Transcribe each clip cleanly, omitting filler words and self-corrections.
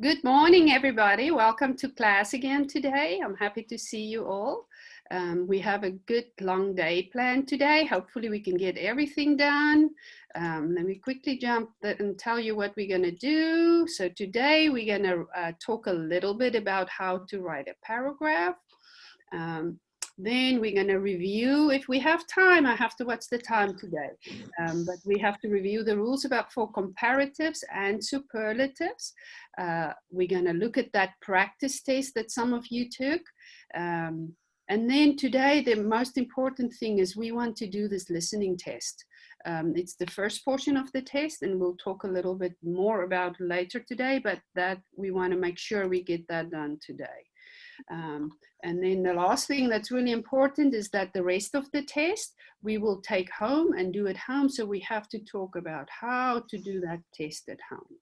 Good morning, everybody. Welcome to class again today. I'm happy to see you all. We have a good long day planned today. Hopefully we can get everything done. Let me quickly jump and tell you what we're going to do. So today we're going to talk a little bit about how to write a paragraph. Then we're going to review, if we have time, I have to watch the time today, but we have to review the rules for comparatives and superlatives. We're going to look at that practice test that some of you took. And then today, the most important thing is we want to do this listening test. It's the first portion of the test, and we'll talk a little bit more about later today, but that we want to make sure we get that done today. And then the last thing that's really important is that the rest of the test we will take home and do at home. So we have to talk about how to do that test at home.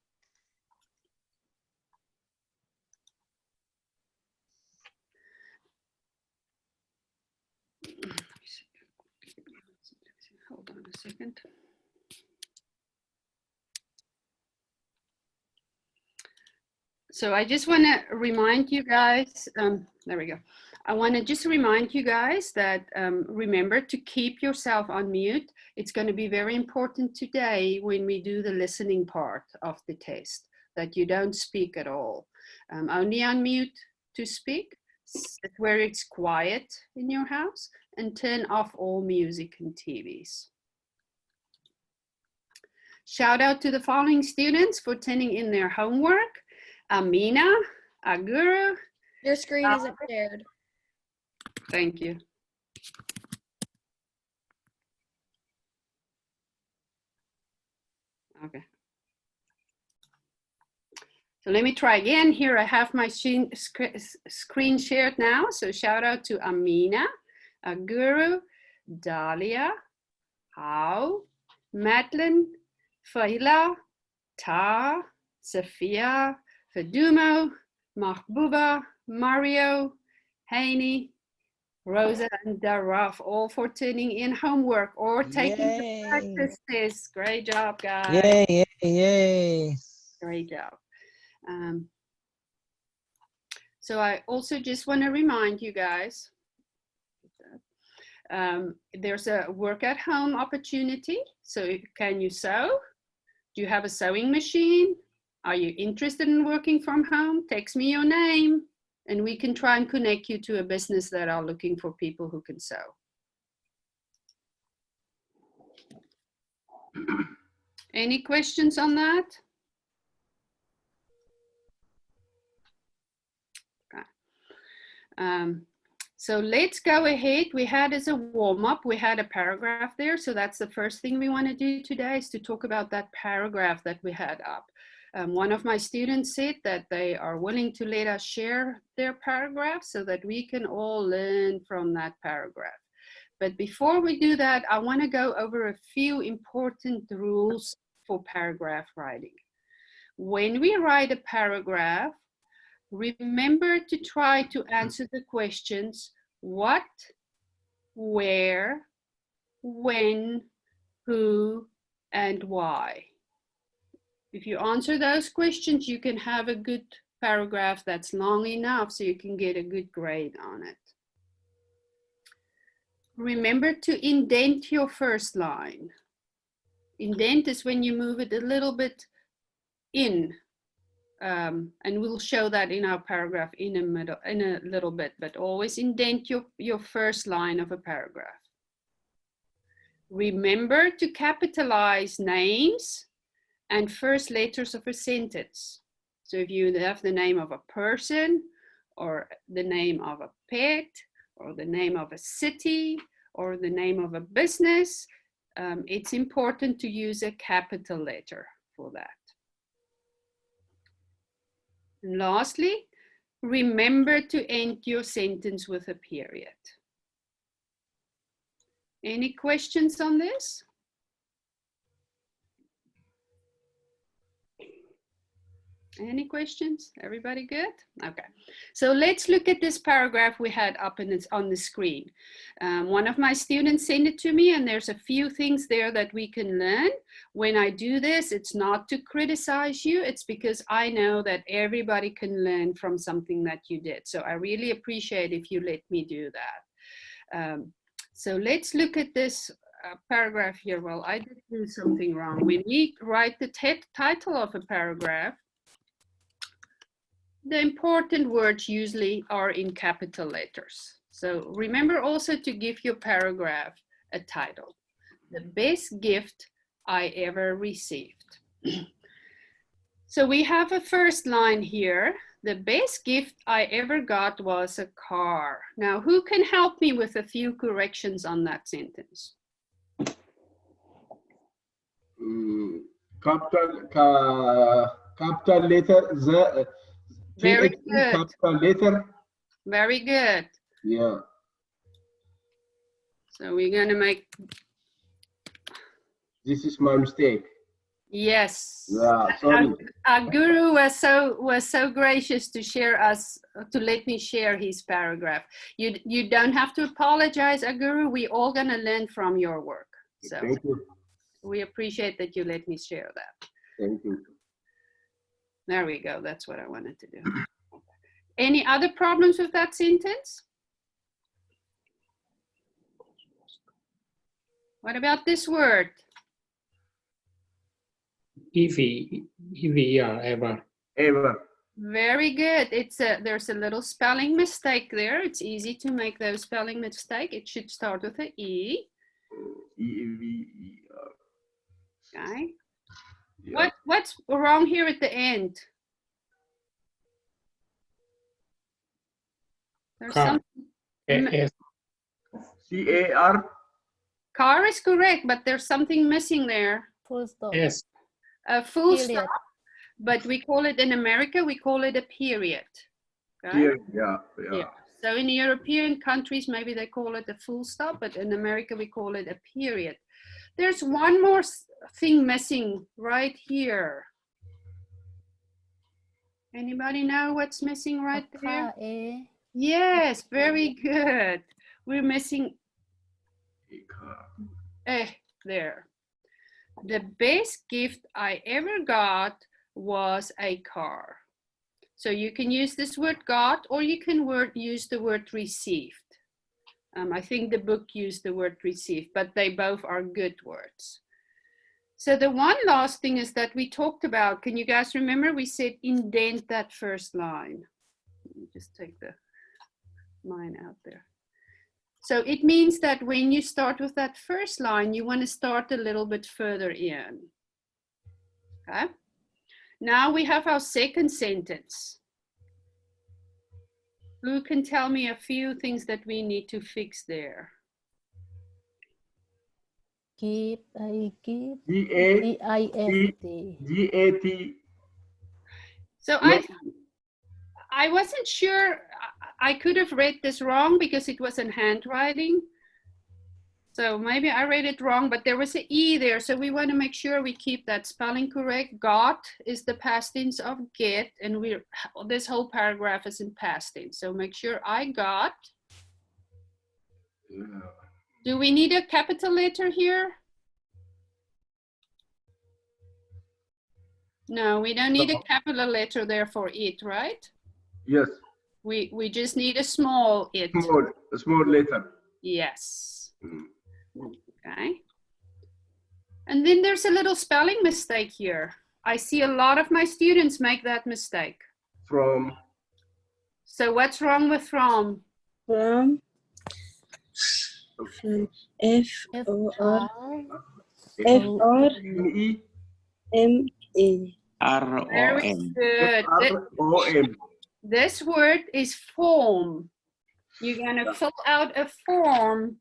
Hold on a second. So I just want to remind you guys, there we go. I want to just remind you guys that remember to keep yourself on mute. It's going to be very important today when we do the listening part of the test, that you don't speak at all. Only unmute to speak, where it's quiet in your house, and turn off all music and TVs. Shout out to the following students for turning in their homework. Amina, Aguru. Your screen isn't shared. Thank you. Okay. So let me try again. Here I have my screen shared now. So shout out to Amina, Aguru, Dalia, Hao, Madeline, Fahila, Ta, Sophia, Fadumo, Mahbuba, Mario, Haney, Rosa, and Daraf, all for turning in homework or taking the practice test. Great job, guys. Yay, yay, yay. Great job. So I also just want to remind you guys, there's a work at home opportunity. So can you sew? Do you have a sewing machine? Are you interested in working from home? Text me your name and we can try and connect you to a business that are looking for people who can sew. Any questions on that? Okay. So let's go ahead. We had as a warm-up, we had a paragraph there. So that's the first thing we want to do today is to talk about that paragraph that we had up. One of my students said that they are willing to let us share their paragraph so that we can all learn from that paragraph. But before we do that, I want to go over a few important rules for paragraph writing. When we write a paragraph, remember to try to answer the questions what, where, when, who, and why. If you answer those questions, you can have a good paragraph that's long enough so you can get a good grade on it. Remember to indent your first line. Indent is when you move it a little bit in. And we'll show that in our paragraph in a little bit, but always indent your first line of a paragraph. Remember to capitalize names and first letters of a sentence. So if you have the name of a person or the name of a pet or the name of a city or the name of a business, it's important to use a capital letter for that. And lastly, remember to end your sentence with a period. Any questions on this? Any questions? Everybody good? Okay. So let's look at this paragraph we had up on the screen. One of my students sent it to me, and there's a few things there that we can learn. When I do this, it's not to criticize you. It's because I know that everybody can learn from something that you did. So I really appreciate if you let me do that. So let's look at this paragraph here. Well, I did do something wrong. When we write the title of a paragraph, the important words usually are in capital letters. So remember also to give your paragraph a title. The best gift I ever received. So we have a first line here. The best gift I ever got was a car. Now, who can help me with a few corrections on that sentence? Capital letter, Very GHE good. capital letter. Very good. Yeah. So we're going to make, This is my mistake. yes. Yeah, sorry. Our guru was so gracious to let me share his paragraph. You don't have to apologize, our guru. We're all going to learn from your work. So Thank you. we appreciate that you let me share that. Thank you. There we go. That's what I wanted to do. Any other problems with that sentence? What about this word? Ever. Ever. Very good. There's a little spelling mistake there. It's easy to make those spelling mistake. It should start with an E. E-V-E-R. Okay. Yeah. What's wrong here at the end? There's Car. something. S. C-A-R. Car is correct, but there's something missing there. Full stop. S. A full Period. stop, but we call it in America, we call it a period. Okay? Here. Yeah. Yeah. So in European countries, maybe they call it a full stop, but in America, we call it a period. There's one more thing missing right here. Anybody know what's missing right there? A. Yes, very good. We're missing there. The best gift I ever got was a car. So you can use this word got, or you can use the word received. I think the book used the word received, but they both are good words. So the one last thing is that we talked about, can you guys remember? We said indent that first line. Let me just take the line out there. So it means that when you start with that first line, you want to start a little bit further in. Okay. Now we have our second sentence. Who can tell me a few things that we need to fix there? Keep. I keep. G-A-T. G-I-F-T. G-A-T. So I wasn't sure. I could have read this wrong because it was in handwriting. So maybe I read it wrong, but there was an E there. So we want to make sure we keep that spelling correct. Got is the past tense of get, and this whole paragraph is in past tense. So make sure I got. Yeah. Do we need a capital letter here? No, we don't need a capital letter there for it, right? Yes. We just need a small it. Small letter. Yes. Okay. And then there's a little spelling mistake here. I see a lot of my students make that mistake. From. So what's wrong with from? From F-O-R E. M-A. Very R-O-M. good. R-O-M. This word is form. You're going to fill out a form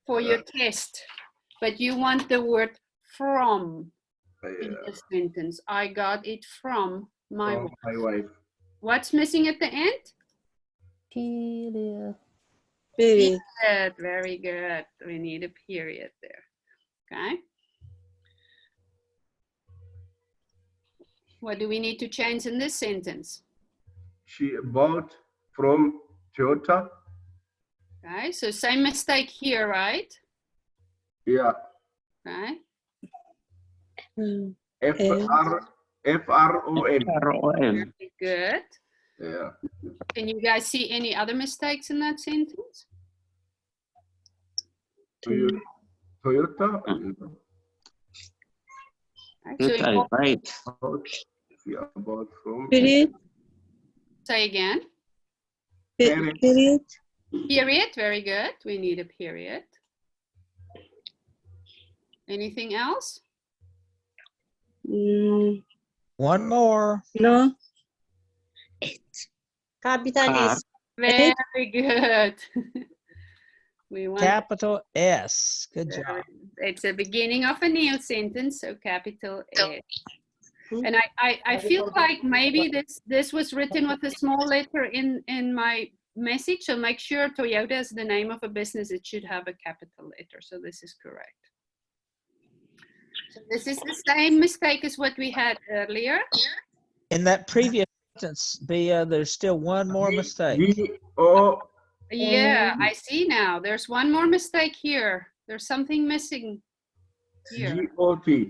for your test, but you want the word from in the sentence. I got it from my wife. My wife. What's missing at the end? Period. Period. Period. Very good. We need a period there. Okay. What do we need to change in this sentence? She bought from Toyota. Okay, so same mistake here, right? Yeah. Okay. F-R-O-M. ROM. Very good. Yeah. Can you guys see any other mistakes in that sentence? Toyota. Okay, so Good, I you right. Yeah, bought from. Period. say again. Parent. Period. Period, very good. We need a period. Anything else? One more. No. Capital Car. S. Very good. We want Capital S. Good job. it's the beginning of a new sentence, so capital S. And I feel like maybe this was written with a small letter in my message, so make sure Toyota is the name of a business. It should have a capital letter, so this is correct. So this is the same mistake as what we had earlier. In that previous sentence, Bia, there's still one more mistake. G-O. Yeah, I see now. There's one more mistake here. There's something missing here. G-O-T.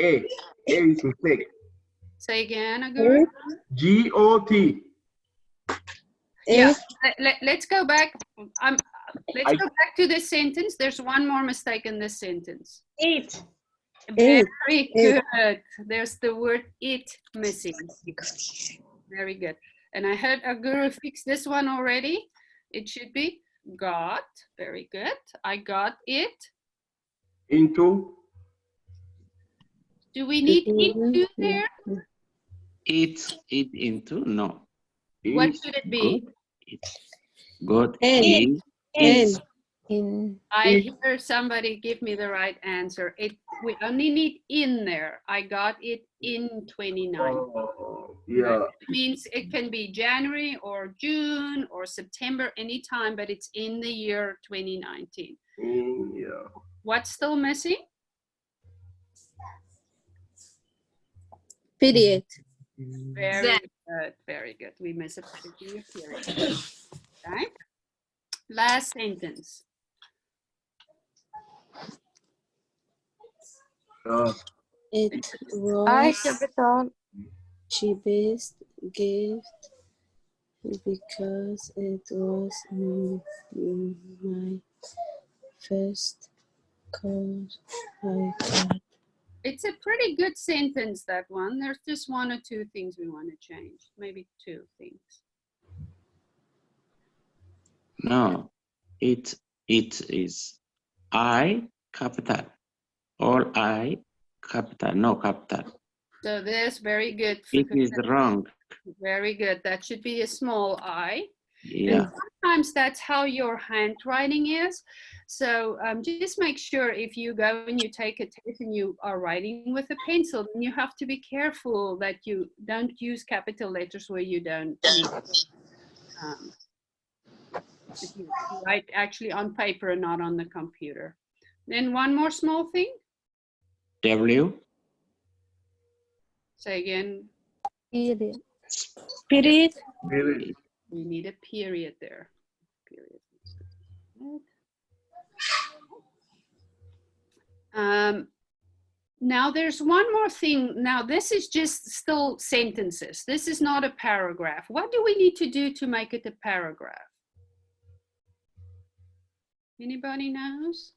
A. A is mistake. Say again, Aguru. G-O-T. Yeah, let's go back. Let's go back to this sentence. There's one more mistake in this sentence. It. Very good. There's the word it missing. Very good. And I heard Aguru fix this one already. It should be got. Very good. I got it. Into. Do we need into there? It into? No. What Is should it be? Good. N. Is. N. In. I hear somebody give me the right answer. We only need in there. I got it in 29. Oh, yeah. It means it can be January or June or September, anytime, but it's in the year 2019. Yeah. What's still missing? Period. Very good, very good. We miss a particular period. Okay. Last sentence. It I was capital. cheapest gift because it was my first card I got. It's a pretty good sentence, that one. There's just one or two things we want to change. Maybe two things. No. It is I capital. All I capital. No capital. So this, very good. It is wrong. Very good. That should be a small I. Yeah. Sometimes that's how your handwriting is. So just make sure if you go and you take a test and you are writing with a pencil, then you have to be careful that you don't use capital letters where you don't need if you write actually on paper and not on the computer. Then one more small thing. W. Say again. Period. Period. Period. We need a period there. Period. Now there's one more thing. Now this is just still sentences. This is not a paragraph. What do we need to do to make it a paragraph? Anybody knows?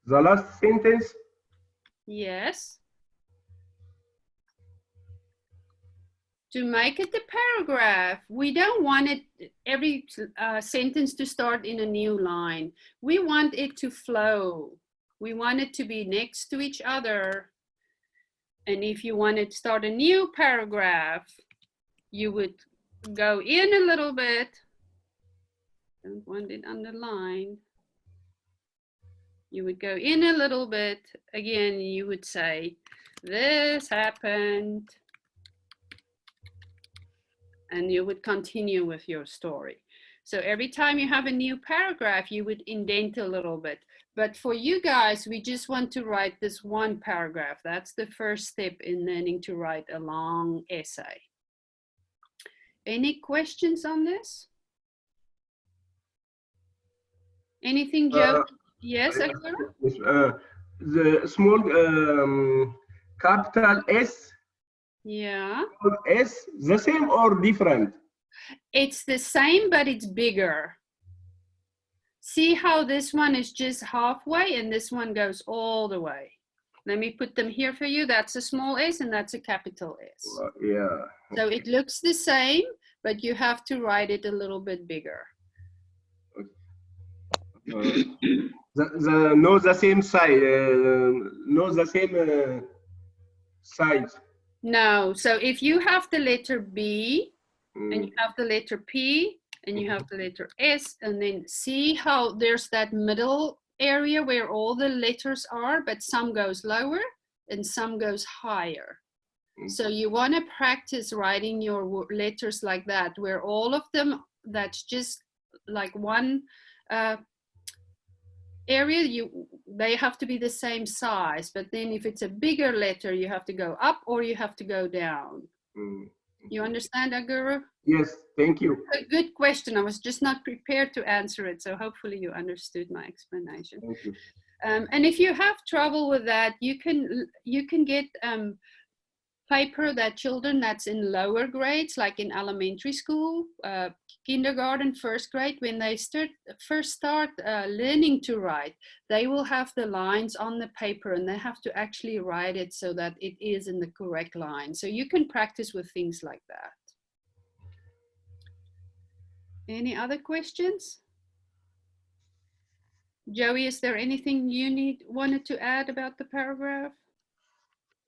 The last sentence. Yes. To make it a paragraph, we don't want it every sentence to start in a new line. We want it to flow. We want it to be next to each other. And if you want to start a new paragraph, you would go in a little bit. Don't want it underlined. You would go in a little bit. Again, you would say, this happened. And you would continue with your story. So every time you have a new paragraph, you would indent a little bit. But for you guys, we just want to write this one paragraph. That's the first step in learning to write a long essay. Any questions on this? Anything, Joe? Yes, Akira? The small capital S, Yeah. S, the same or different? It's the same, but it's bigger. See how this one is just halfway and this one goes all the way. Let me put them here for you. That's a small s and that's a capital S. Yeah. So it looks the same, but you have to write it a little bit bigger. The same size, no the same size. No, so if you have the letter B and you have the letter P and you have the letter S, and then see how there's that middle area where all the letters are, but some goes lower and some goes higher. So you want to practice writing your letters like that, where all of them, that's just like one area, they have to be the same size, but then if it's a bigger letter, you have to go up or you have to go down. You understand, Aguru? Yes, thank you. A good question. I was just not prepared to answer it, so hopefully you understood my explanation. Thank you. And if you have trouble with that, you can get paper that children that's in lower grades, like in elementary school, kindergarten, first grade, when they first start learning to write, they will have the lines on the paper and they have to actually write it so that it is in the correct line. So you can practice with things like that. Any other questions? Joey, is there anything you wanted to add about the paragraph?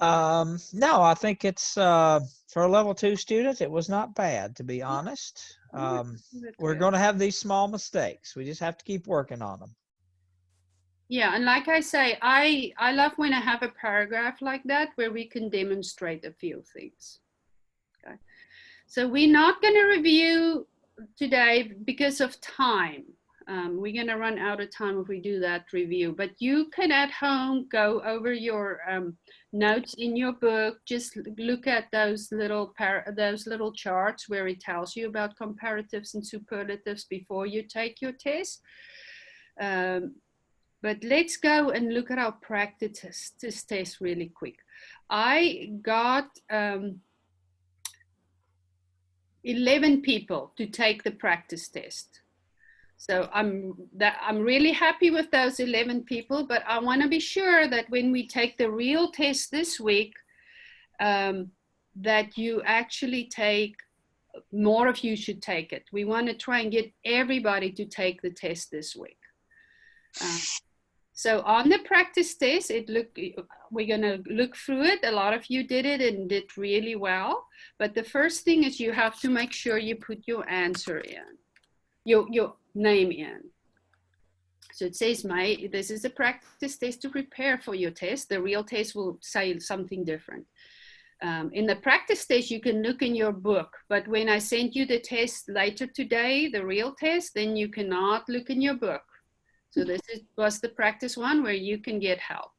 No, I think it's for a level 2 student, it was not bad, to be honest. We're going to have these small mistakes. We just have to keep working on them. Yeah, and like I say, I love when I have a paragraph like that where we can demonstrate a few things. Okay, so we're not going to review today because of time. We're going to run out of time if we do that review, but you can at home go over your notes in your book. Just look at those little charts where it tells you about comparatives and superlatives before you take your test. But let's go and look at our practice test really quick. I got 11 people to take the practice test. So I'm really happy with those 11 people, but I want to be sure that when we take the real test this week, that you actually take, more of you should take it. We want to try and get everybody to take the test this week. So on the practice test, we're going to look through it. A lot of you did it and did really well. But the first thing is you have to make sure you put your answer in, your name in. So it says, this is a practice test to prepare for your test. The real test will say something different. In the practice test, you can look in your book, but when I send you the test later today, the real test, then you cannot look in your book. So this was the practice one where you can get help.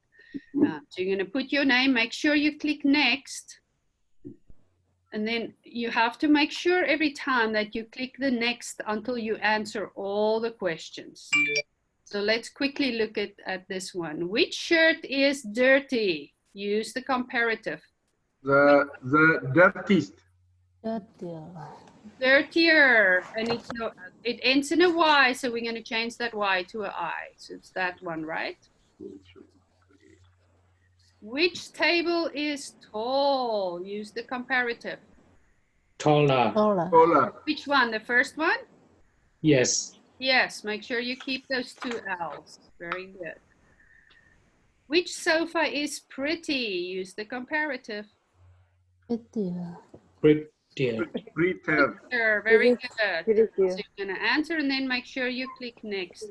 So you're going to put your name, make sure you click next. And then you have to make sure every time that you click the next until you answer all the questions. So let's quickly look at this one. Which shirt is dirty? Use the comparative. The dirtiest. Dirtier. And it ends in a Y, so we're going to change that Y to an I. So it's that one, right? Which table is tall? Use the comparative. Taller. Taller. Which one? The first one? Yes. Yes, make sure you keep those two L's. Very good. Which sofa is pretty? Use the comparative. Prettier. Prettier. Very good. So you're going to answer and then make sure you click next.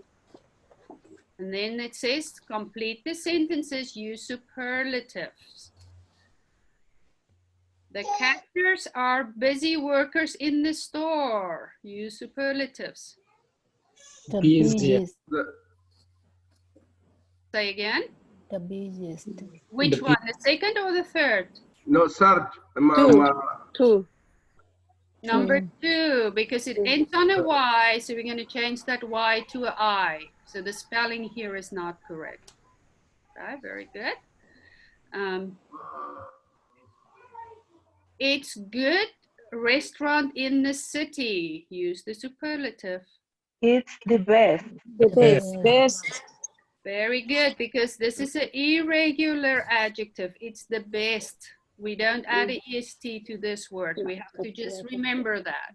And then it says, complete the sentences, use superlatives. The cashiers are busy workers in the store. Use superlatives. Busier. Say again. The biggest. Which The one, the second or the third? No, third. Two. Number 2, because it ends on a Y, so we're going to change that Y to a I. So the spelling here is not correct. Okay, very good. It's good restaurant in the city. Use the superlative. It's the best. The best. Best. Very good, because this is an irregular adjective. It's the best. We don't add an est to this word. We have to just remember that.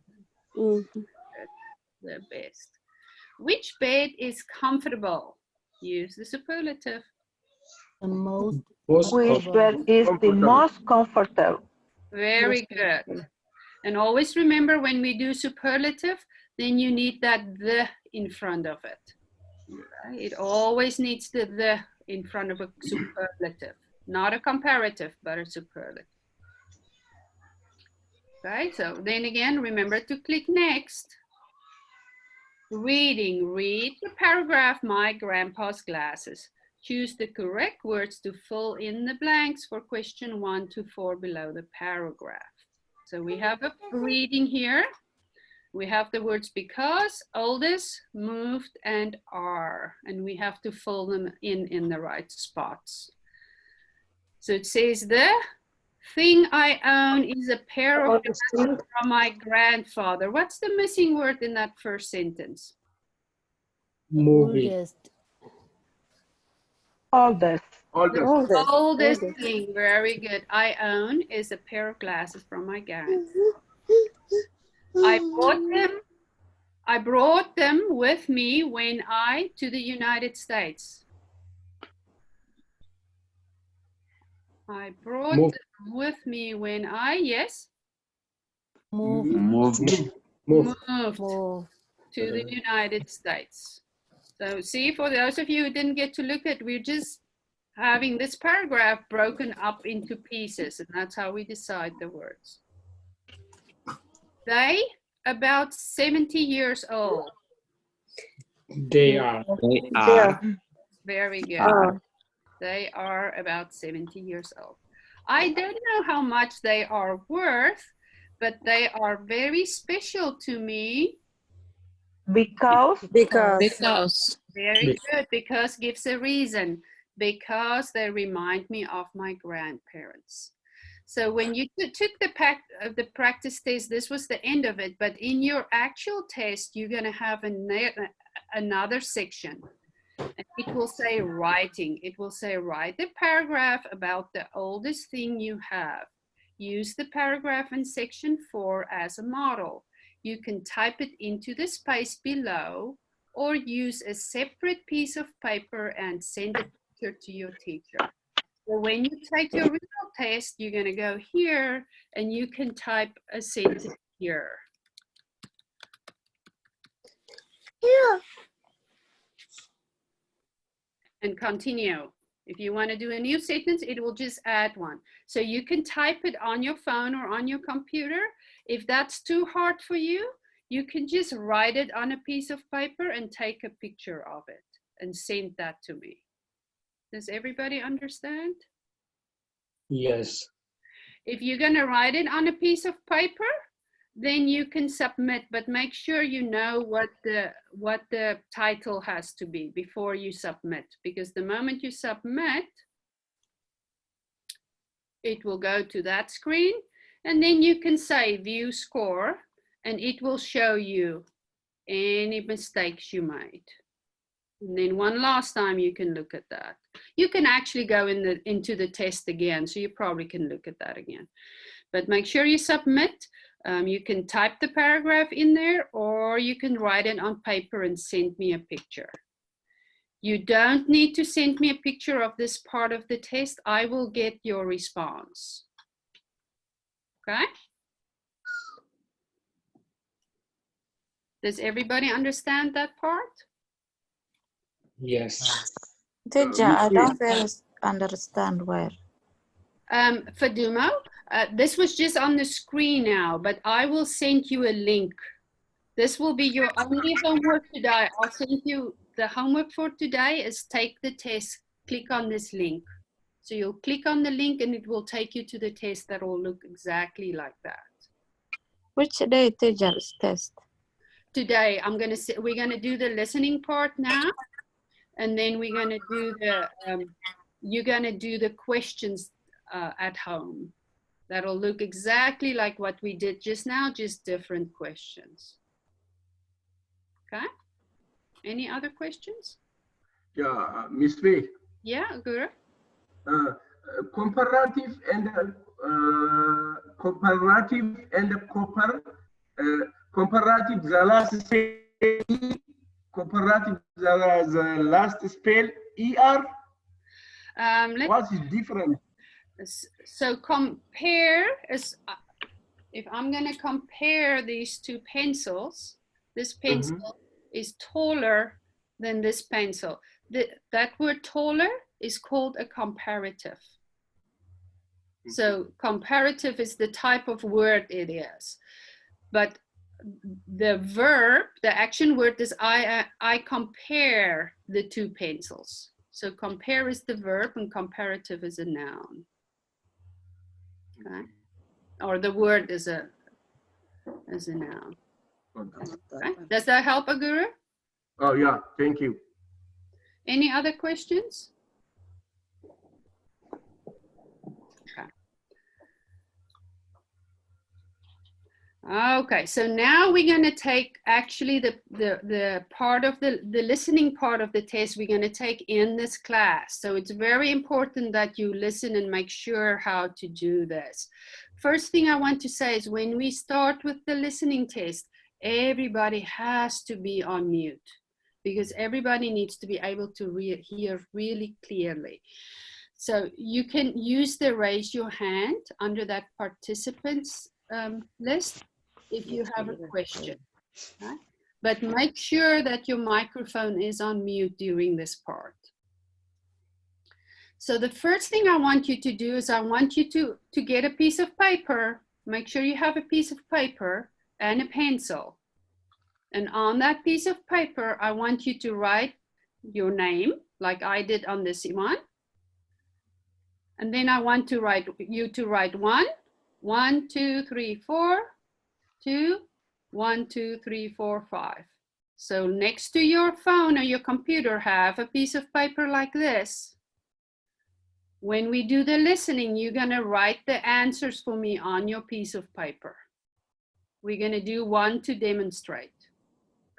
The best. Which bed is comfortable? Use the superlative. The most. most Which of bed is the Comfortable. most comfortable? Very good. And always remember, when we do superlative, then you need that the in front of it. Okay? It always needs the in front of a superlative. Not a comparative, but a superlative. Okay, so then again, remember to click next. Reading, read the paragraph, My Grandpa's Glasses. Choose the correct words to fill in the blanks for question 1 to 4 below the paragraph. So we have a reading here. We have the words because, oldest, moved, and are, and we have to fill them in the right spots. So it says the thing I own is a pair of glasses from my grandfather. What's the missing word in that first sentence? movie. Oldest. Oldest. Oldest thing, very good. I own is a pair of glasses from my grandfather. I brought them with me when to the United States. I brought Move. them with me when yes, Move. Moved. Move. moved to the United States. So see, for those of you who didn't get to look at, we're just having this paragraph broken up into pieces, and that's how we decide the words. They, about 70 years old. They are. They are. Very good. They are about 70 years old. I don't know how much they are worth, but they are very special to me. Because. Very good, because gives a reason. Because they remind me of my grandparents. So when you took the practice test, this was the end of it, but in your actual test, you're gonna have another section. And it will say writing. It will say write the paragraph about the oldest thing you have. Use the paragraph in section 4 as a model. You can type it into the space below or use a separate piece of paper and send a picture to your teacher. So when you take your real test, you're going to go here and you can type a sentence here. And continue. If you want to do a new sentence, it will just add one. So you can type it on your phone or on your computer. If that's too hard for you, you can just write it on a piece of paper and take a picture of it and send that to me. Does everybody understand? Yes. If you're going to write it on a piece of paper, then you can submit, but make sure you know what the title has to be before you submit, because the moment you submit, it will go to that screen, and then you can say view score, and it will show you any mistakes you made. And then one last time you can look at that. You can actually go into the test again, so you probably can look at that again. But make sure you submit. You can type the paragraph in there, or you can write it on paper and send me a picture. You don't need to send me a picture of this part of the test. I will get your response. Okay? Does everybody understand that part? Yes. Teacher, I don't really understand where. Fadumo, this was just on the screen now, but I will send you a link. This will be your only homework today. I'll send you the homework for today is take the test click on this link. So you'll click on the link and it will take you to the test that will look exactly like that. Which day teacher's test? Today, we're gonna do the listening part now, and then we're gonna do the, you're gonna do the questions at home. That'll look exactly like what we did just now, just different questions. Okay, any other questions? Yeah, Miss May. Yeah, Guru? Comparative and comparative the last spell comparative the last spell er. What is different? So compare is, if I'm going to compare these two pencils, this pencil is taller than this pencil. That word taller is called a comparative. So comparative is the type of word it is. But the verb, the action word is I compare the two pencils. So compare is the verb and comparative is a noun. Okay. Or the word is a noun. Okay. Does that help, Aguru? Oh yeah, thank you. Any other questions? Okay, so now we're going to take actually the part of the listening part of the test we're going to take in this class. So it's very important that you listen and make sure how to do this. First thing I want to say is when we start with the listening test, everybody has to be on mute because everybody needs to be able to hear really clearly. So you can use the raise your hand under that participants list if you have a question, right? But make sure that your microphone is on mute during this part. So the first thing I want you to do is I want you to get a piece of paper. Make sure you have a piece of paper and a pencil. And on that piece of paper, I want you to write your name like I did on this one. And then I want to write you to write 1, 1, 2, 3, 4, 2, 1, 2, 3, 4, 5. So next to your phone or your computer, have a piece of paper like this. When we do the listening, you're gonna write the answers for me on your piece of paper. We're gonna do 1 to demonstrate,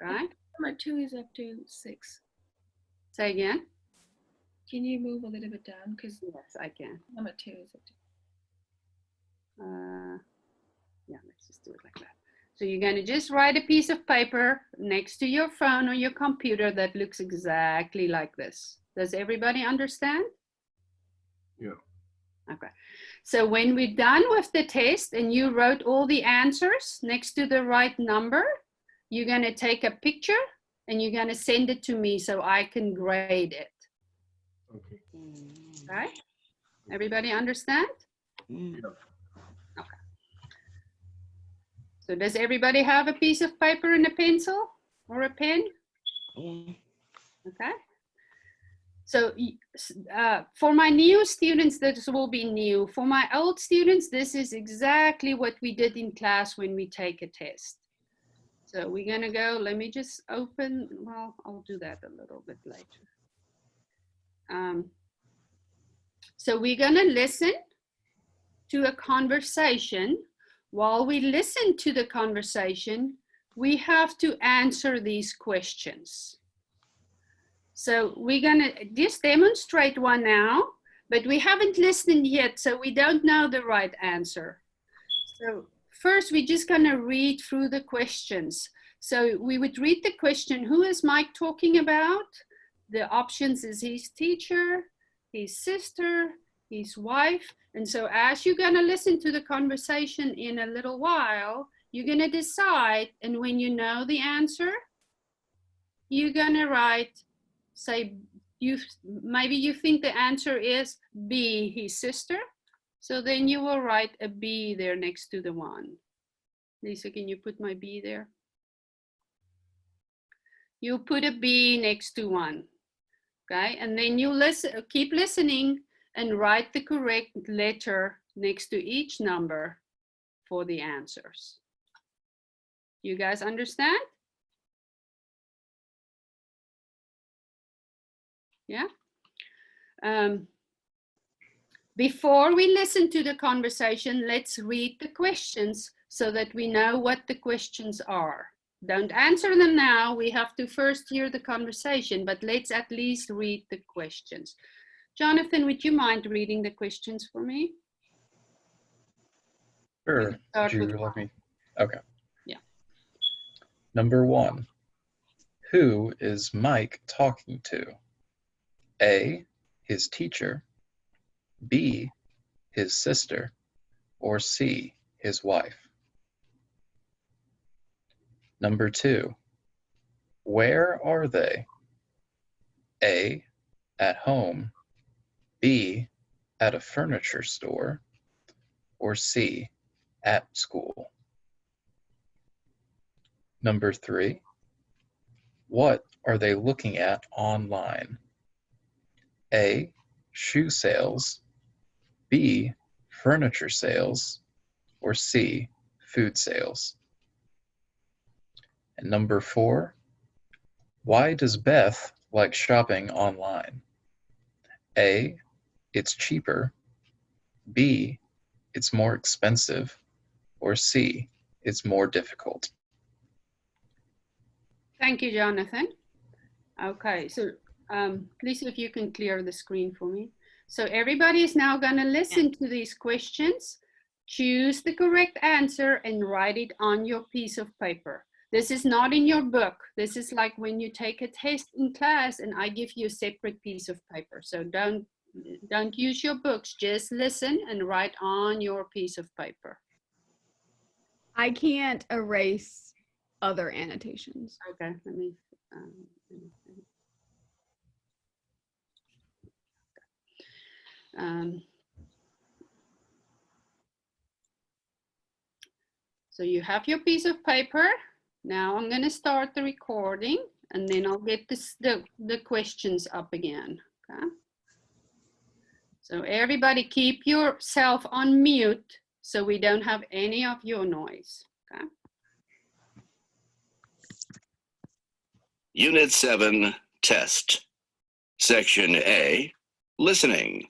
right? Number 2 is up to 6. Say again. Can you move a little bit down? Because yes, I can. Number 2 is up to. Yeah, let's just do it like that. So you're going to just write a piece of paper next to your phone or your computer that looks exactly like this. Does everybody understand? Yeah. Okay. So when we're done with the test and you wrote all the answers next to the right number, you're going to take a picture and you're going to send it to me so I can grade it. Okay. Right? Everybody understand? Yeah. Okay. So does everybody have a piece of paper and a pencil or a pen? Okay. So for my new students, this will be new. For my old students, this is exactly what we did in class when we take a test. So we're gonna go, let me just open, well, I'll do that a little bit later. So we're gonna listen to a conversation. While we listen to the conversation, we have to answer these questions. So we're gonna just demonstrate one now, but we haven't listened yet, so we don't know the right answer. So first, we're just gonna read through the questions. So we would read the question, who is Mike talking about? The options is his teacher, his sister, his wife. And so as you're gonna listen to the conversation in a little while, you're gonna decide, and when you know the answer, you're gonna write, say, maybe you think the answer is B, his sister. So then you will write a B there next to the 1. Lisa, can you put my B there? You put a B next to 1. Okay, and then you listen, keep listening and write the correct letter next to each number for the answers. You guys understand? Yeah. Before we listen to the conversation, let's read the questions so that we know what the questions are. Don't answer them now. We have to first hear the conversation, but let's at least read the questions. Jonathan, would you mind reading the questions for me? Sure. Start Would with you let me? Okay. Yeah. Number 1. Who is Mike talking to? A, his teacher, B, his sister, or C, his wife? Number 2. Where are they? A, at home, B, at a furniture store, or C, at school? Number 3. What are they looking at online? A, shoe sales, B, furniture sales, or C, food sales? And number 4, why does Beth like shopping online? A, it's cheaper, B, it's more expensive, or C, it's more difficult? Thank you, Jonathan. Okay, so please, if you can clear the screen for me. So everybody is now going to listen to these questions, choose the correct answer, and write it on your piece of paper. This is not in your book. This is like when you take a test in class and I give you a separate piece of paper. So don't use your books, just listen and write on your piece of paper. I can't erase other annotations. Okay, let me. So you have your piece of paper. Now I'm going to start the recording and then I'll get the questions up again. Okay. So everybody keep yourself on mute so we don't have any of your noise. Okay. Unit 7, test. Section A, listening.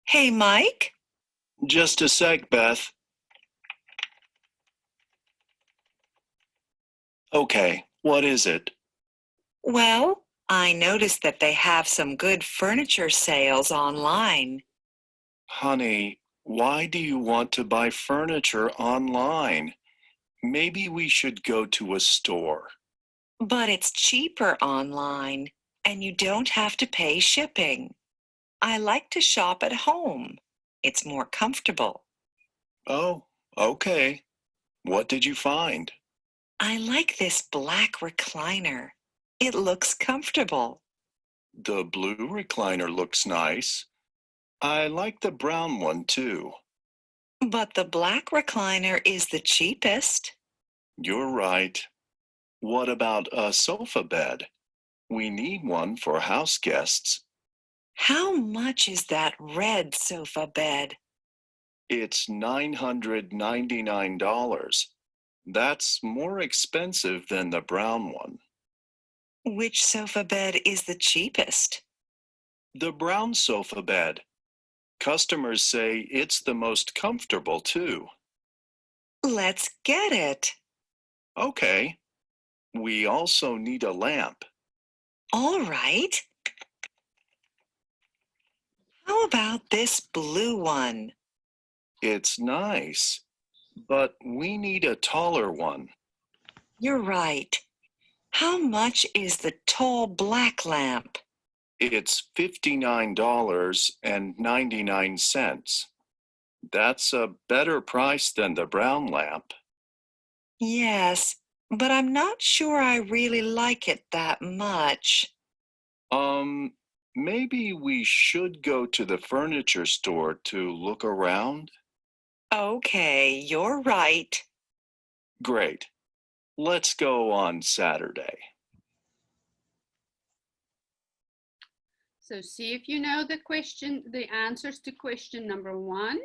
Hey, Mike. Just a sec, Beth. Okay, what is it? Well, I noticed that they have some good furniture sales online. Honey, why do you want to buy furniture online? Maybe we should go to a store. But it's cheaper online, and you don't have to pay shipping. I like to shop at home. It's more comfortable. Oh, okay. What did you find? I like this black recliner. It looks comfortable. The blue recliner looks nice. I like the brown one too. But the black recliner is the cheapest. You're right. What about a sofa bed? We need one for house guests. How much is that red sofa bed? It's $999. That's more expensive than the brown one. Which sofa bed is the cheapest? The brown sofa bed. Customers say it's the most comfortable too. Let's get it. Okay. We also need a lamp. All right. How about this blue one? It's nice, but we need a taller one. You're right. How much is the tall black lamp? It's $59.99. That's a better price than the brown lamp. Yes, but I'm not sure I really like it that much. Maybe we should go to the furniture store to look around? Okay, you're right. Great. Let's go on Saturday. So see if you know the answers to question number 1,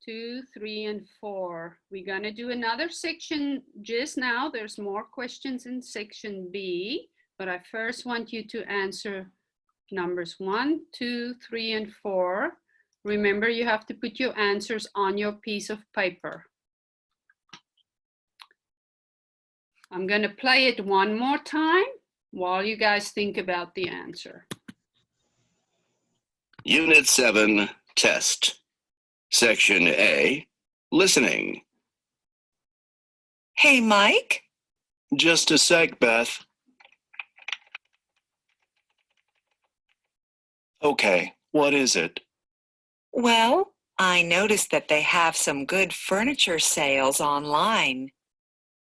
2, 3, and 4. We're gonna do another section just now. There's more questions in section B, but I first want you to answer numbers 1, 2, 3, and 4. Remember, you have to put your answers on your piece of paper. I'm gonna play it one more time while you guys think about the answer. Unit 7, test. Section A, listening. Hey, Mike. Just a sec, Beth. Okay, what is it? Well, I noticed that they have some good furniture sales online.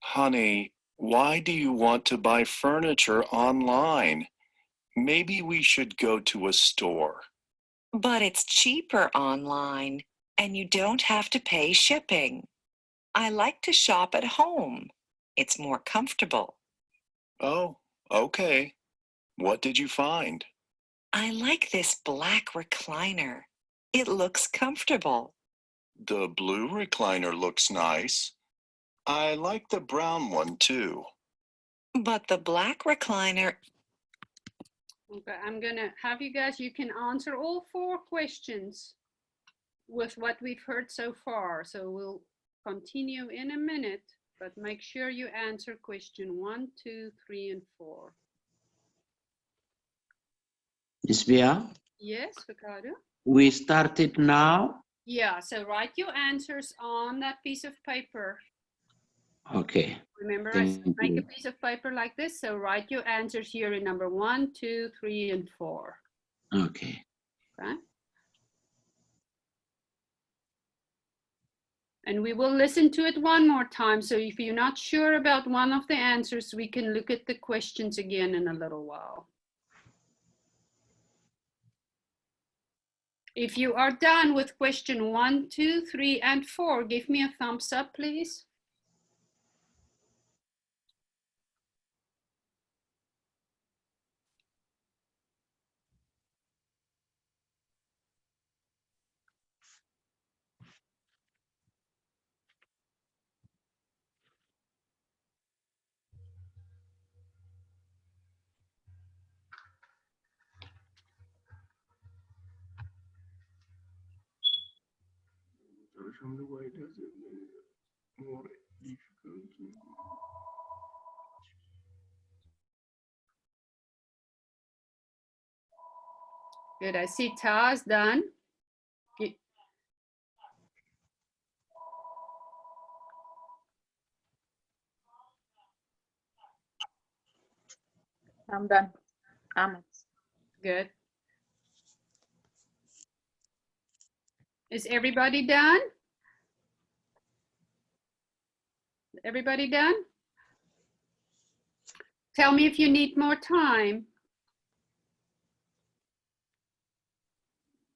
Honey, why do you want to buy furniture online? Maybe we should go to a store. But it's cheaper online, and you don't have to pay shipping. I like to shop at home. It's more comfortable. Oh, okay. What did you find? I like this black recliner. It looks comfortable. The blue recliner looks nice. I like the brown one too. But the black recliner... Okay, I'm gonna have you guys, you can answer all 4 questions with what we've heard so far. So we'll continue in a minute, but make sure you answer question 1, 2, 3, and 4. Miss Bia, Yes, Ricardo? we started now. Yeah, so write your answers on that piece of paper. Okay. Remember, I Thank said make a you. piece of paper like this. So write your answers here in number 1, 2, 3, and 4. Okay. Okay. And we will listen to it one more time. So if you're not sure about one of the answers, we can look at the questions again in a little while. If you are done with question 1, 2, 3, and 4, give me a thumbs up, please. Why does it make more difficult? Good, I see Taz done. I'm done. Good. Is everybody done? Everybody done? Tell me if you need more time.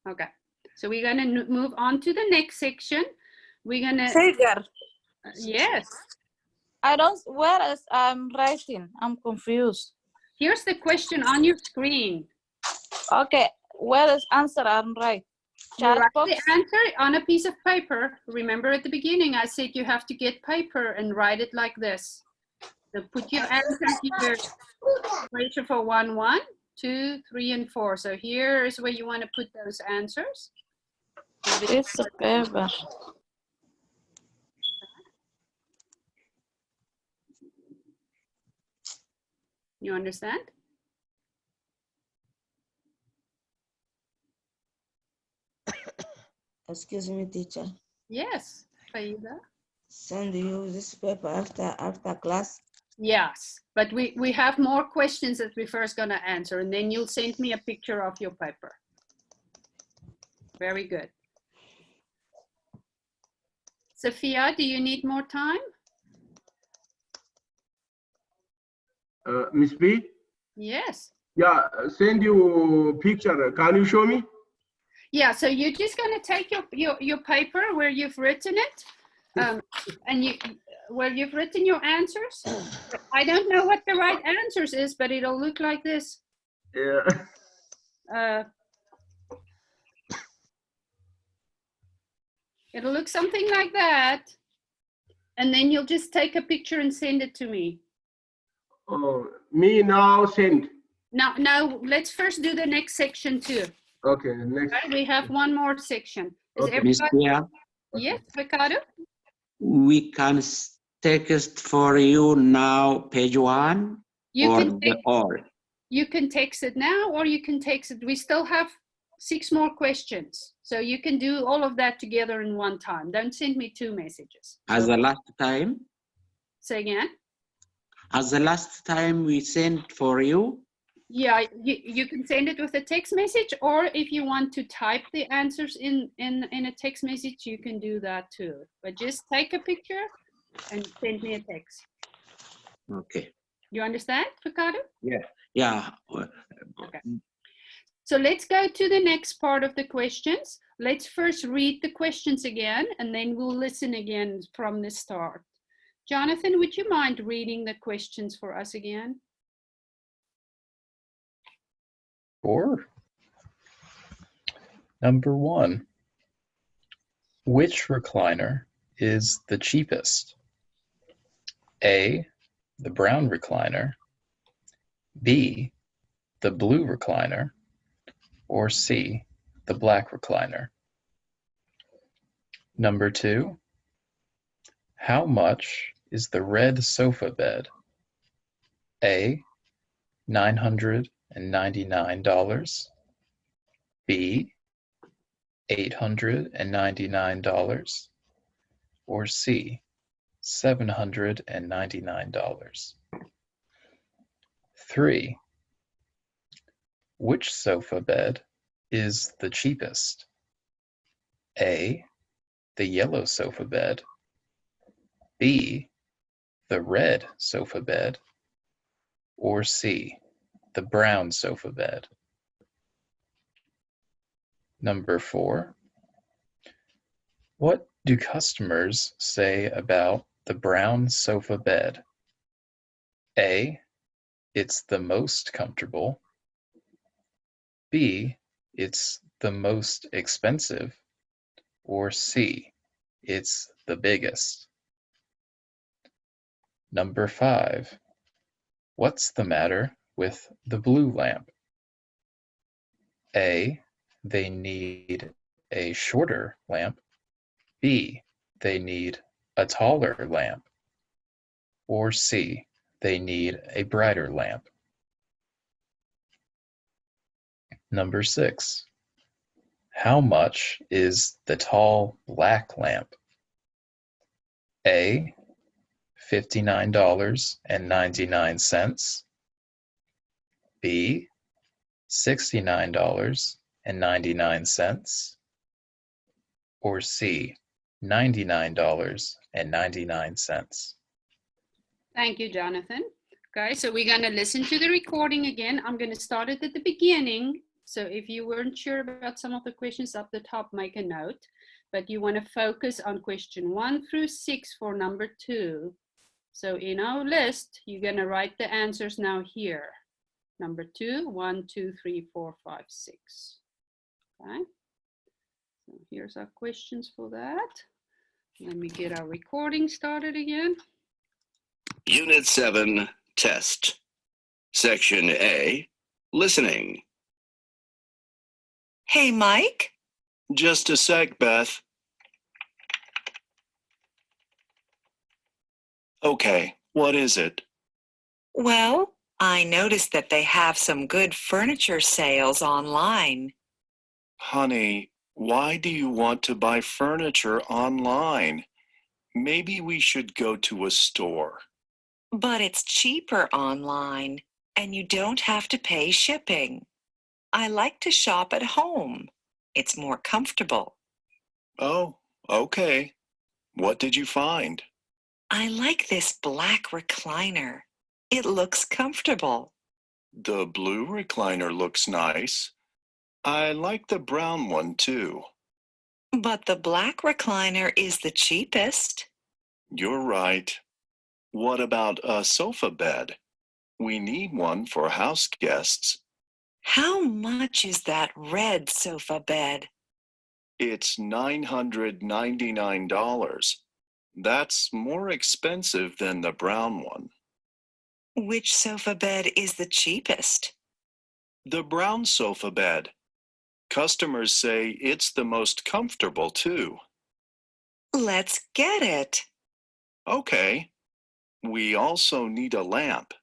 Okay, so we're gonna move on to the next section. We're gonna... Figure. Yes. I don't, where is I'm writing? I'm confused. Here's the question on your screen. Okay, where is answer? I'm right. You Chat write box. the answer on a piece of paper. Remember at the beginning, I said you have to get paper and write it like this. So put your answer here. Ratio for 1, 1, 2, 3, and 4. So here is where you want to put those answers. It's a paper. You understand? Excuse me, teacher. Yes, Faida. Send you this paper after class. Yes, but we have more questions that we're first going to answer, and then you'll send me a picture of your paper. Very good. Sophia, do you need more time? Miss B? Yes. Yeah, send you picture. Can you show me? Yeah, so you're just going to take your paper where you've written it, and where you've written your answers. I don't know what the right answers is, but it'll look like this. Yeah. It'll look something like that. And then you'll just take a picture and send it to me. Oh, me now send. Now, let's first do the next section too. Okay, next. Right, we have one more section. Is Okay. Miss everybody? Bea, Yes, Ricardo? we can text for you now page 1 You or can the all. You can text it now or you can text it. We still have 6 more questions. So you can do all of that together in one time. Don't send me 2 messages. As So, the last time, say again? as the last time we sent for you, Yeah, you can send it with a text message, or if you want to type the answers in a text message, you can do that too. But just take a picture and send me a text. okay. You understand, Ricardo? Yeah. Okay. So let's go to the next part of the questions. Let's first read the questions again, and then we'll listen again from the start. Jonathan, would you mind reading the questions for us again? Sure. Number 1. Which recliner is the cheapest? A, the brown recliner, B, the blue recliner, or C, the black recliner? Number 2. How much is the red sofa bed? A, $999, B, $899, or C, $799? 3. Which sofa bed is the cheapest? A, the yellow sofa bed, B, the red sofa bed, or C, the brown sofa bed? Number 4. What do customers say about the brown sofa bed? A, it's the most comfortable. B, it's the most expensive. Or C, it's the biggest. Number 5. What's the matter with the blue lamp? A, they need a shorter lamp. B, they need a taller lamp. Or C, they need a brighter lamp. Number 6. How much is the tall black lamp? A, $59.99. B, $69.99. Or C, $99.99. Thank you, Jonathan. Okay, so we're going to listen to the recording again. I'm going to start it at the beginning. So if you weren't sure about some of the questions up the top, make a note. But you want to focus on question 1 through 6 for number 2. So in our list, you're going to write the answers now here. Number 2, 1, 2, 3, 4, 5, 6. Okay. So here's our questions for that. Let me get our recording started again. Unit 7, test. Section A, listening. Hey, Mike? Just a sec, Beth. Okay, what is it? Well, I noticed that they have some good furniture sales online. Honey, why do you want to buy furniture online? Maybe we should go to a store. But it's cheaper online, and you don't have to pay shipping. I like to shop at home. It's more comfortable. Oh, okay. What did you find? I like this black recliner. It looks comfortable. The blue recliner looks nice. I like the brown one too. But the black recliner is the cheapest. You're right. What about a sofa bed? We need one for house guests. How much is that red sofa bed? It's $999. That's more expensive than the brown one. Which sofa bed is the cheapest? The brown sofa bed. Customers say it's the most comfortable too. Let's get it. Okay. We also need a lamp.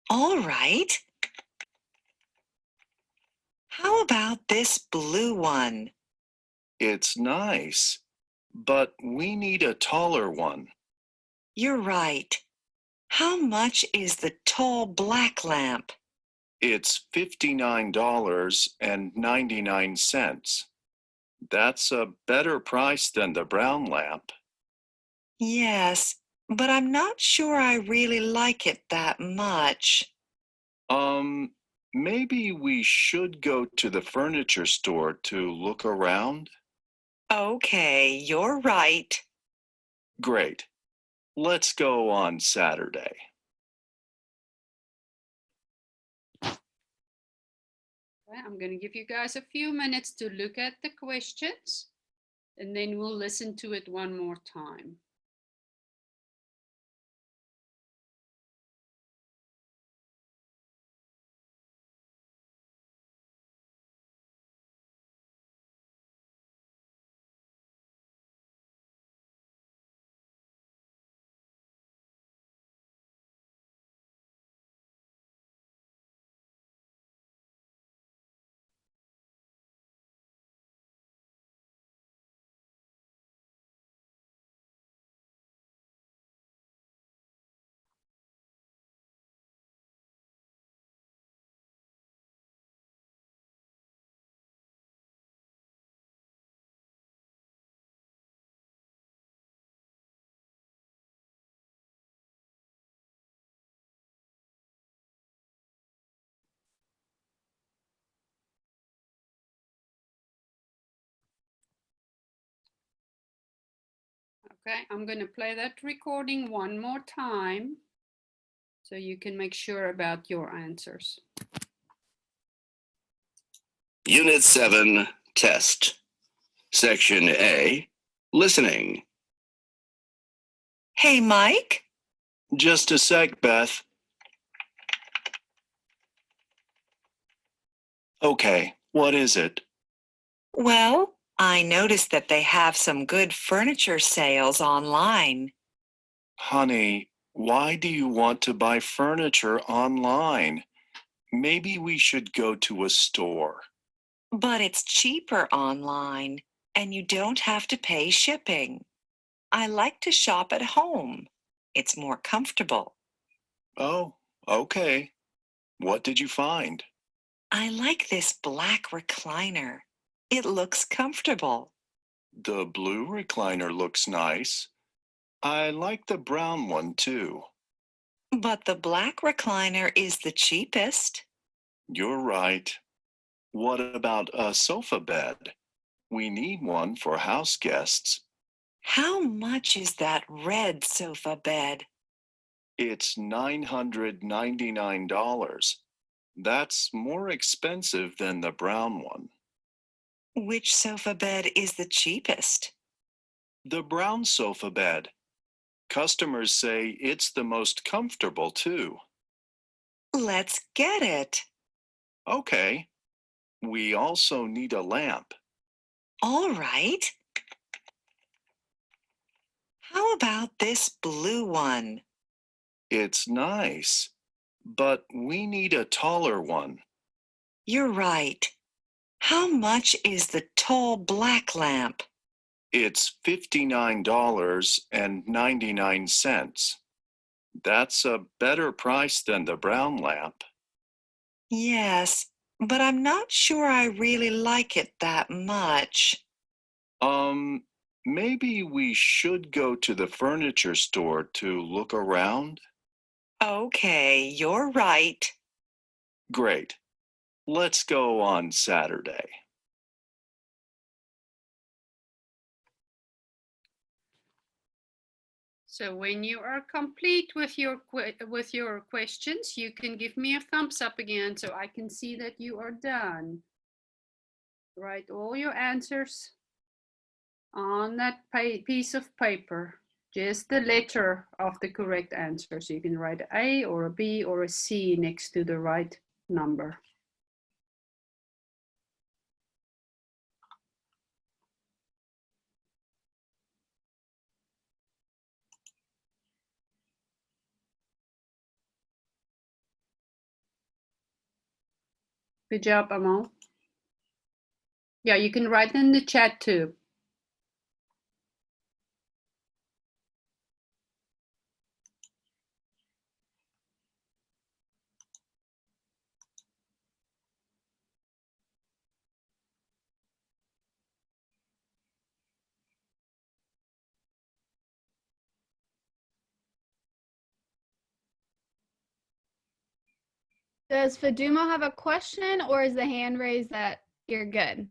All right. How about this blue one? It's nice, but we need a taller one. You're right. How much is the tall black lamp? It's $59.99. That's a better price than the brown lamp. Yes, but I'm not sure I really like it that much. Maybe we should go to the furniture store to look around? Okay, you're right. Great. Let's go on Saturday. Okay, I'm going to give you guys a few minutes to look at the questions, and then we'll listen to it one more time. Okay, I'm going to play that recording one more time so you can make sure about your answers. Unit 7, Test. Section A, Listening. Hey, Mike? Just a sec, Beth. Okay, what is it? Well, I noticed that they have some good furniture sales online. Honey, why do you want to buy furniture online? Maybe we should go to a store. But it's cheaper online, and you don't have to pay shipping. I like to shop at home. It's more comfortable. Oh, okay. What did you find? I like this black recliner. It looks comfortable. The blue recliner looks nice. I like the brown one too. But the black recliner is the cheapest. You're right. What about a sofa bed? We need one for house guests. How much is that red sofa bed? It's $999. That's more expensive than the brown one. Which sofa bed is the cheapest? The brown sofa bed. Customers say it's the most comfortable too. Let's get it. Okay. We also need a lamp. All right. How about this blue one? It's nice, but we need a taller one. You're right. How much is the tall black lamp? It's $59.99. That's a better price than the brown lamp. Yes, but I'm not sure I really like it that much. Maybe we should go to the furniture store to look around? Okay, you're right. Great. Let's go on Saturday. So when you are complete with your questions, you can give me a thumbs up again so I can see that you are done. Write all your answers on that piece of paper, just the letter of the correct answer. So you can write an A or a B or a C next to the right number. Good job, Amal. Yeah, you can write in the chat too. Does Fadumo have a question, or is the hand raised that you're good?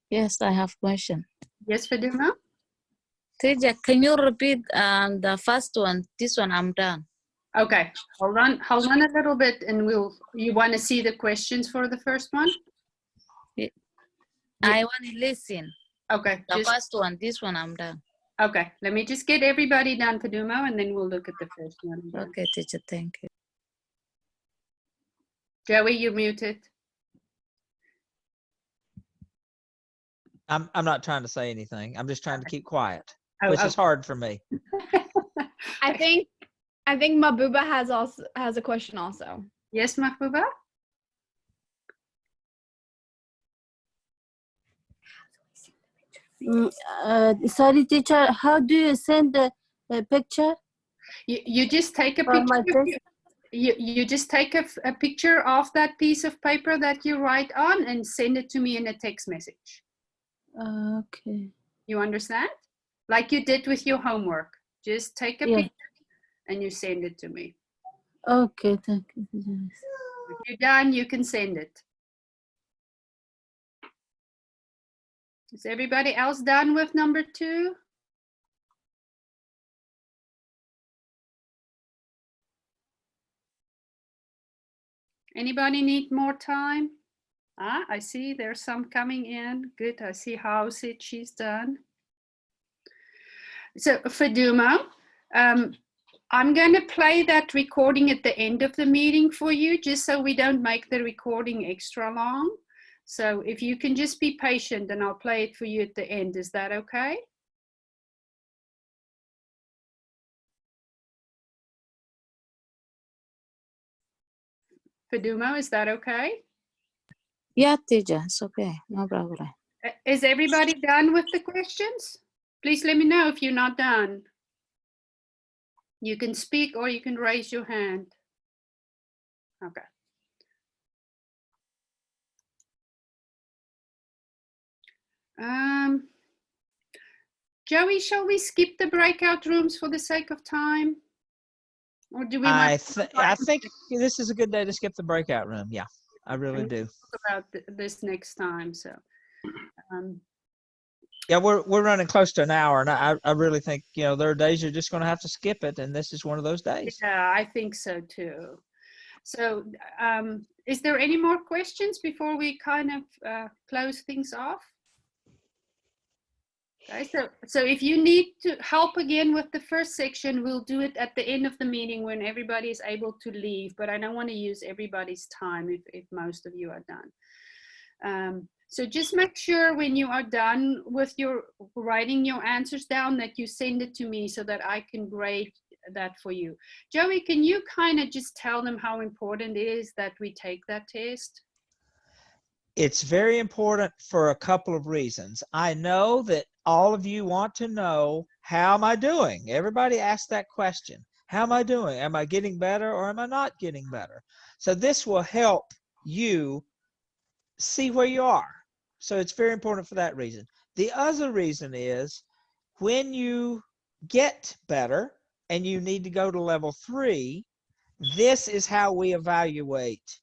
Yes, I have question. Yes, Fadumo? Teacher, can you repeat the first one? This one I'm done. Okay, hold on a little bit and you want to see the questions for the first one? I want to listen. Okay. The first one, this one I'm done. Okay, let me just get everybody done, Fadumo, and then we'll look at the first one. Okay, teacher, thank you. Joey, you're muted. I'm not trying to say anything. I'm just trying to keep quiet, Oh, which is hard for me. I think Mabuba has a question also. Yes, Mahbuba? Sorry, teacher, how do you send the picture? You just take a picture. You just take a picture of that piece of paper that you write on and send it to me in a text message. Okay. You understand? Like you did with your homework. Just take a picture and you send it to me. Okay, thank you. If you're done, you can send it. Is everybody else done with number 2? Anybody need more time? I see there's some coming in. Good, I see Hausit, she's done. So Fadumo, I'm going to play that recording at the end of the meeting for you, just so we don't make the recording extra long. So if you can just be patient and I'll play it for you at the end. Is that okay? Fadumo, is that okay? Yeah, teacher, it's okay. No problem. Is everybody done with the questions? Please let me know if you're not done. You can speak or you can raise your hand. Okay. Joey, shall we skip the breakout rooms for the sake of time? Or do we I think this is a good day to skip the breakout room. Yeah, I really do. Talk about this next time. So, yeah, we're running close to an hour, and I really think, you know, there are days you're just going to have to skip it, and this is one of those days. Yeah, I think so too. So, is there any more questions before we kind of close things off? Okay, so if you need to help again with the first section, we'll do it at the end of the meeting when everybody is able to leave, but I don't want to use everybody's time if most of you are done. So just make sure when you are done with your writing your answers down that you send it to me so that I can grade that for you. Joey, can you kind of just tell them how important it is that we take that test? It's very important for a couple of reasons. I know that all of you want to know, how am I doing? Everybody asks that question. How am I doing? Am I getting better or am I not getting better? So this will help you see where you are. So it's very important for that reason. The other reason is when you get better and you need to go to level 3, this is how we evaluate.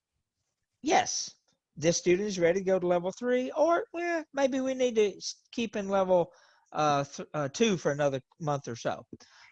Yes, this student is ready to go to level 3, or well, maybe we need to keep in level 2 for another month or so.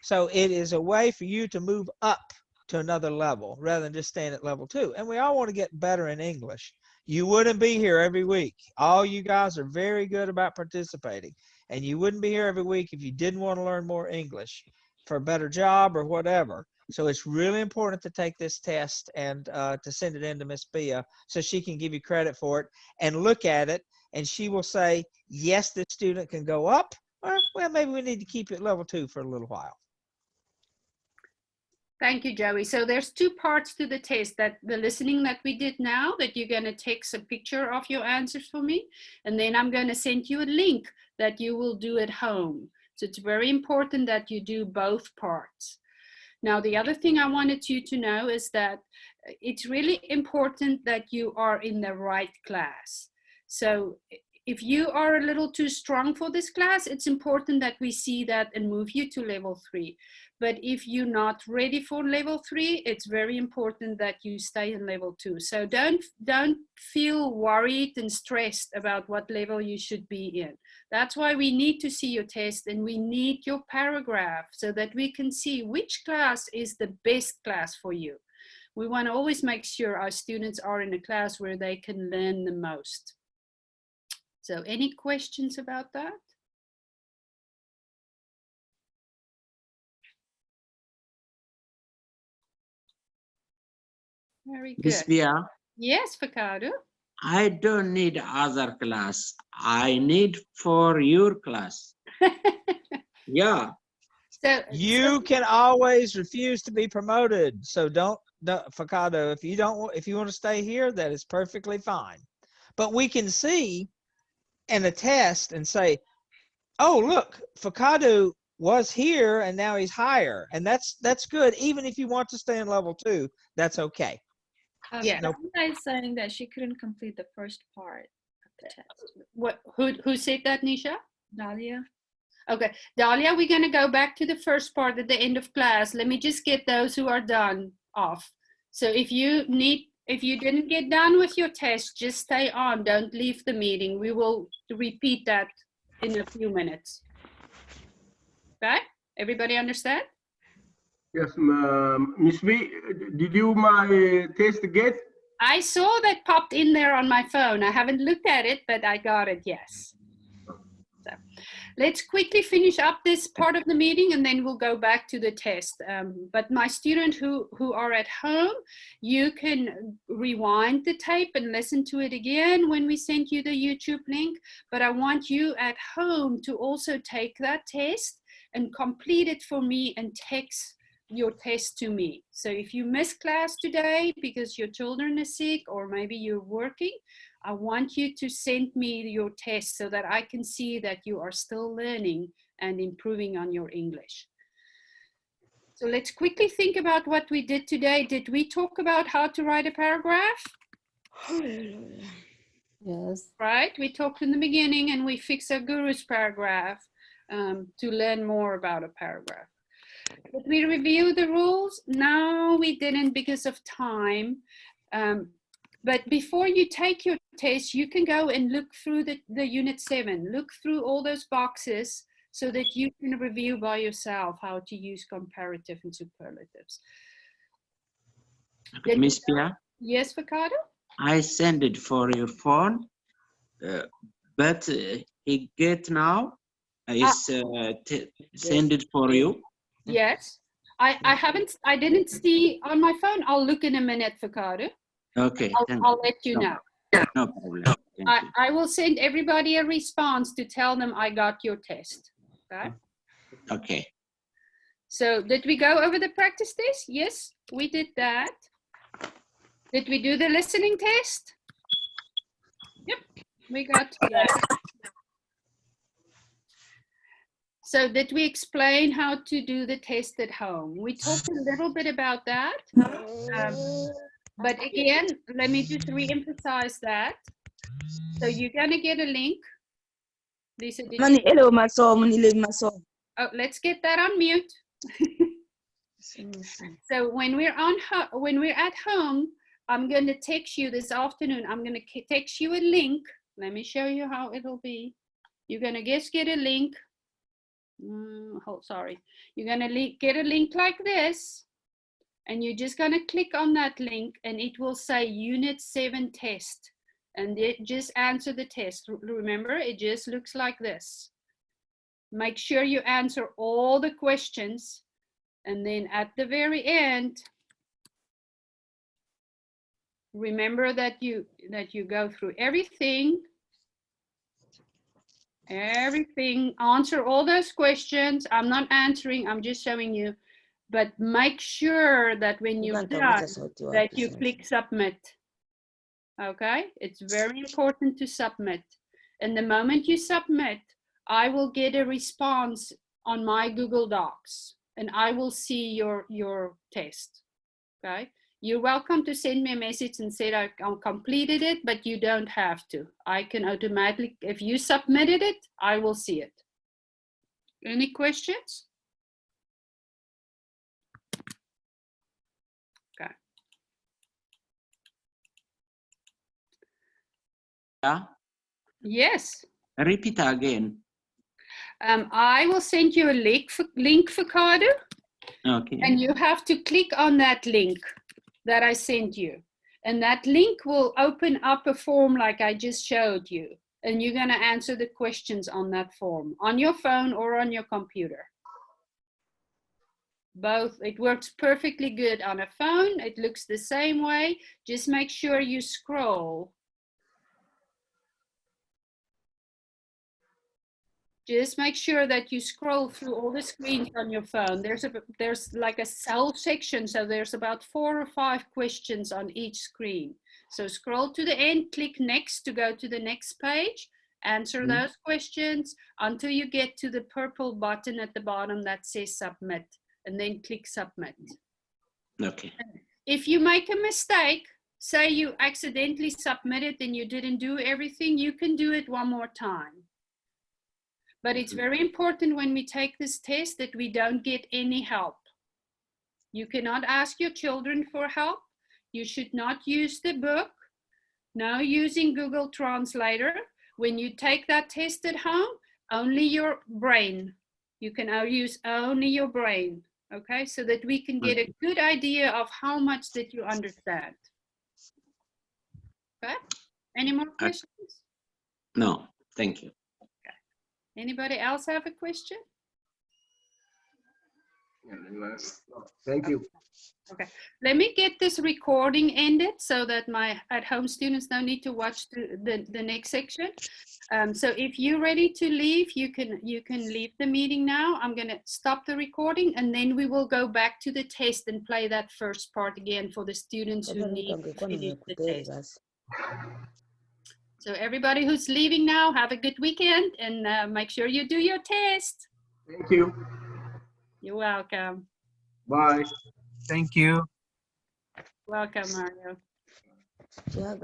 So it is a way for you to move up to another level rather than just staying at level 2. And we all want to get better in English. You wouldn't be here every week. All you guys are very good about participating, and you wouldn't be here every week if you didn't want to learn more English for a better job or whatever. So it's really important to take this test and to send it in to Miss Bia so she can give you credit for it and look at it, and she will say, yes, this student can go up, or well, maybe we need to keep you at level 2 for a little while. Thank you, Joey. So there's 2 parts to the test, that the listening that we did now, that you're going to take a picture of your answers for me, and then I'm going to send you a link that you will do at home. So it's very important that you do both parts. Now, the other thing I wanted you to know is that it's really important that you are in the right class. So if you are a little too strong for this class, it's important that we see that and move you to level 3. But if you're not ready for level 3, it's very important that you stay in level 2. So don't feel worried and stressed about what level you should be in. That's why we need to see your test, and we need your paragraph so that we can see which class is the best class for you. We want to always make sure our students are in a class where they can learn the most. So any questions about that? Very good. Miss Bia, Yes, Fakado. I don't need other class. I need for your class. Yeah. So you can always refuse to be promoted. So don't Fakado, if you want to stay here, that is perfectly fine. But we can see in a test and say, oh, look, Fakado was here and now he's higher. And that's good. Even if you want to stay in level 2, that's okay. Yeah. Dahlia is saying that she couldn't complete the first part of the test. Who said that, Nisha? Dahlia. Okay, Dahlia, we're going to go back to the first part at the end of class. Let me just get those who are done off. So if you didn't get done with your test, just stay on. Don't leave the meeting. We will repeat that in a few minutes. Okay? Everybody understand? Yes, Miss B, did you my test get? I saw that popped in there on my phone. I haven't looked at it, but I got it, yes. So let's quickly finish up this part of the meeting and then we'll go back to the test. But my student who are at home, you can rewind the tape and listen to it again when we send you the YouTube link. But I want you at home to also take that test and complete it for me and text your test to me. So if you miss class today because your children are sick or maybe you're working, I want you to send me your test so that I can see that you are still learning and improving on your English. So let's quickly think about what we did today. Did we talk about how to write a paragraph? Yes. Right, we talked in the beginning and we fixed our guru's paragraph to learn more about a paragraph. Did we review the rules? No, we didn't because of time. But before you take your test, you can go and look through the Unit 7. Look through all those boxes so that you can review by yourself how to use comparative and superlatives. Miss Bia? Yes, Fakado? I send it for your phone, but he get now. Send it for you. Yes, I didn't see on my phone. I'll look in a minute, Fakado. Okay. I'll let you know. No problem. I will send everybody a response to tell them I got your test. Okay. Okay. So did we go over the practice test? Yes, we did that. Did we do the listening test? Yep, we got that. So did we explain how to do the test at home? We talked a little bit about that. But again, let me just re-emphasize that. So you're gonna get a link. Lisa, did you... Hello, my son. Oh, let's get that on mute. So when we're at home, I'm going to text you this afternoon. I'm going to text you a link. Let me show you how it'll be. You're going to just get a link. Oh, sorry. You're going to get a link like this. And you're just going to click on that link and it will say Unit 7 test. And just answer the test. Remember, it just looks like this. Make sure you answer all the questions. And then at the very end, remember that you go through everything, answer all those questions. I'm not answering, I'm just showing you. But make sure that when you're done, that you click submit. Okay, it's very important to submit. And the moment you submit, I will get a response on my Google Docs and I will see your test. Okay, you're welcome to send me a message and say I completed it, but you don't have to. I can automatically, if you submitted it, I will see it. Any questions? Okay. Yeah. Yes. Repeat again. I will send you a link for Cardo. Okay. And you have to click on that link that I sent you. And that link will open up a form like I just showed you. And you're going to answer the questions on that form, on your phone or on your computer. Both. It works perfectly good on a phone. It looks the same way. Just make sure you scroll. Just make sure that you scroll through all the screens on your phone. There's like a cell section, so there's about 4 or 5 questions on each screen. So scroll to the end, click next to go to the next page, answer those questions until you get to the purple button at the bottom that says submit, and then click submit. Okay. If you make a mistake, say you accidentally submitted and you didn't do everything, you can do it one more time. But it's very important when we take this test that we don't get any help. You cannot ask your children for help. You should not use the book. No using Google Translator. When you take that test at home, only your brain. You can use only your brain, okay? So that we can get a good idea of how much that you understand. Okay? Any more questions? No, thank you. Anybody else have a question? Thank you. Okay, let me get this recording ended so that my at-home students don't need to watch the next section. So if you're ready to leave, you can leave the meeting now. I'm going to stop the recording and then we will go back to the test and play that first part again for the students who need to finish the test. So everybody who's leaving now, have a good weekend and make sure you do your test. Thank you. You're welcome. Bye. Thank you. Welcome, Mario. Yeah,